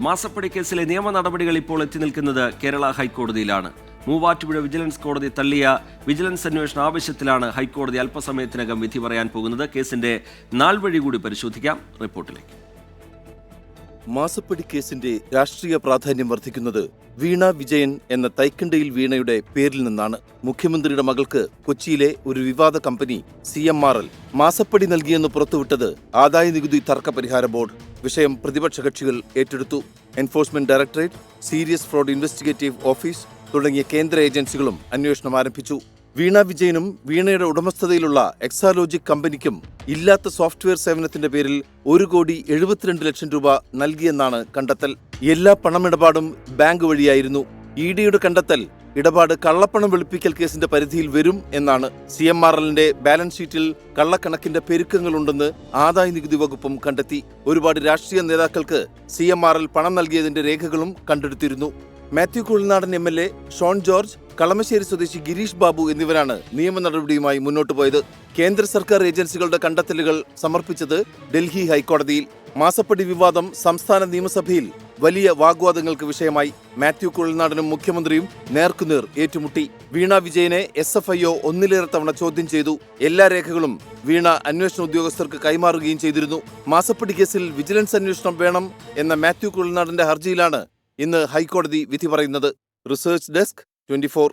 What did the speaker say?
മാസപ്പടി കേസിലെ നിയമ നടപടികൾ ഇപ്പോൾ എത്തി നിൽക്കുന്നത് കേരള ഹൈക്കോടതിയിലാണ്. മൂവാറ്റുപുഴ വിജിലൻസ് കോടതി തള്ളിയ വിജിലൻസ് അന്വേഷണ ആവശ്യത്തിലാണ് ഹൈക്കോടതി അല്പസമയത്തിനകം വിധി പറയാൻ പോകുന്നത്. കേസിന്റെ നാൾവഴി കൂടി പരിശോധിക്കാം റിപ്പോർട്ടിലേക്ക്. മാസപ്പടി കേസിന്റെ രാഷ്ട്രീയ പ്രാധാന്യം വർദ്ധിക്കുന്നത് വീണ വിജയൻ എന്ന തൈക്കണ്ടയിൽ വീണയുടെ പേരിൽ നിന്നാണ്. മുഖ്യമന്ത്രിയുടെ മകൾക്ക് കൊച്ചിയിലെ ഒരു വിവാദ കമ്പനി CMRL മാസപ്പടി നൽകിയെന്ന് പുറത്തുവിട്ടത് ആദായനികുതി തർക്ക പരിഹാര ബോർഡ്. വിഷയം പ്രതിപക്ഷ കക്ഷികൾ ഏറ്റെടുത്തു. Enforcement directorate, serious fraud investigative office തുടങ്ങിയ കേന്ദ്ര ഏജൻസികളും അന്വേഷണം ആരംഭിച്ചു. വീണ വിജയനും വീണയുടെ ഉടമസ്ഥതയിലുള്ള എക്സാലോജിക് കമ്പനിക്കും ഇല്ലാത്ത സോഫ്റ്റ്വെയർ സേവനത്തിന്റെ പേരിൽ 1,72,00,000 രൂപ നൽകിയെന്നാണ് കണ്ടെത്തൽ. എല്ലാ പണമിടപാടും ബാങ്ക് വഴിയായിരുന്നു. EDയുടെ കണ്ടെത്തൽ ഇടപാട് കള്ളപ്പണം വെളുപ്പിക്കൽ കേസിന്റെ പരിധിയിൽ വരും എന്നാണ്. CMRLന്റെ ബാലൻസ് ഷീറ്റിൽ കള്ളക്കണക്കിന്റെ പെരുക്കങ്ങളുണ്ടെന്ന് ആദായനികുതി വകുപ്പും കണ്ടെത്തി. ഒരുപാട് രാഷ്ട്രീയ നേതാക്കൾക്ക് CMRL പണം നൽകിയതിന്റെ രേഖകളും കണ്ടെടുത്തിരുന്നു. മാത്യു കുഴൽനാടൻ MLA, ഷോൺ ജോർജ്, കളമശ്ശേരി സ്വദേശി ഗിരീഷ് ബാബു എന്നിവരാണ് നിയമ നടപടിയുമായി മുന്നോട്ടു പോയത്. കേന്ദ്ര സർക്കാർ ഏജൻസികളുടെ കണ്ടെത്തലുകൾ സമർപ്പിച്ചത് ഡൽഹി ഹൈക്കോടതിയിൽ. മാസപ്പടി വിവാദം സംസ്ഥാന നിയമസഭയിൽ വലിയ വാഗ്വാദങ്ങൾക്ക് വിഷയമായി. മാത്യു കുഴൽനാടനും മുഖ്യമന്ത്രിയും നേർക്കുനേർ ഏറ്റുമുട്ടി. വീണ വിജയനെ SFIO ഒന്നിലേറെ തവണ ചോദ്യം ചെയ്തു. എല്ലാ രേഖകളും വീണ അന്വേഷണ ഉദ്യോഗസ്ഥർക്ക് കൈമാറുകയും ചെയ്തിരുന്നു. മാസപ്പടി കേസിൽ വിജിലൻസ് അന്വേഷണം വേണം എന്ന മാത്യു കുഴൽനാടന്റെ ഹർജിയിലാണ് ഇന്ന് ഹൈക്കോടതി വിധി പറയുന്നത്. Research desk 24.